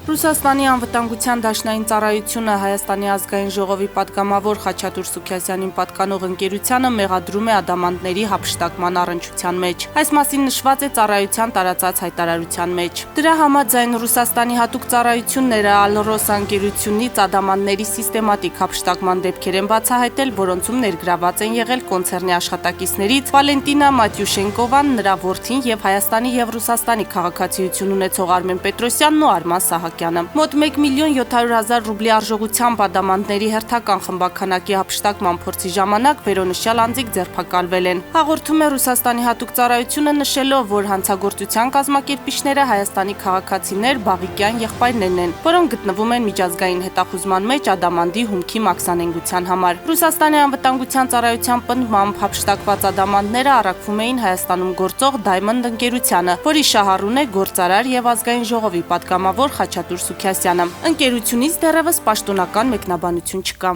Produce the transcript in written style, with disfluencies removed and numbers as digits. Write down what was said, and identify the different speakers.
Speaker 1: Ռուսաստանի անվտանգության դաշնային ծառայությունը Հայաստանի ազգային ժողովի պատգամավոր Խաչատուր Սուքիասյանին պատկանող ընկերությանը մեղադրում է ադամանդների հափշտակման առնչության մեջ։ Այս մասին նշված է ծառայության տարածած հայտարարության մեջ։ Դրա համաձայն Ռուսաստանի հատուկ ծառայությունները Ալրոս ընկերությունից ադամանդների սիստեմատիկ հափշտակման դեպքեր են բացահայտել, որոնցում ներգրաված են եղել կոնցեռնի աշխատակիցներից Վալենտինա Մատյուշենկովան, նրա որդին եւ Հայաստանի եւ Ռուսաստանի քաղաքացիություն ունեցող Արմեն Պետրոսյանն ու Արման Սահակյանը։ Մոտ 1.700.000 ռուբլի արժողությամբ ադամանդների հերթական խմբականակի հափշտակման փորձի ժամանակ վերոնշյալ անձիկ ձերբակալվել են։ Հաղորդում է Ռուսաստանի հատուկ ծառայությունը նշելով, որ հանցագործության կազմակերպիչները Հայաստանի քաղաքացիներ Բաղիկյան եղբայրներն են, որոնք գտնվում են միջազգային հետախուզման մեջ ադամանդի հումքի մաքսանենգության համար։ Ռուսաստանի անվտանգության ծառայության պնդմամբ հափշտակված ադամանդները առաքվում էին Հայաստանում գործող Diamond ընկերությանը, որի շահառուն է գործարար եւ ազգային ժողովի պատգամավոր Խաչատուր Սուքիասյանը։ Ընկերությունից դեռևս պաշտոնական մեկնաբանություն չկա։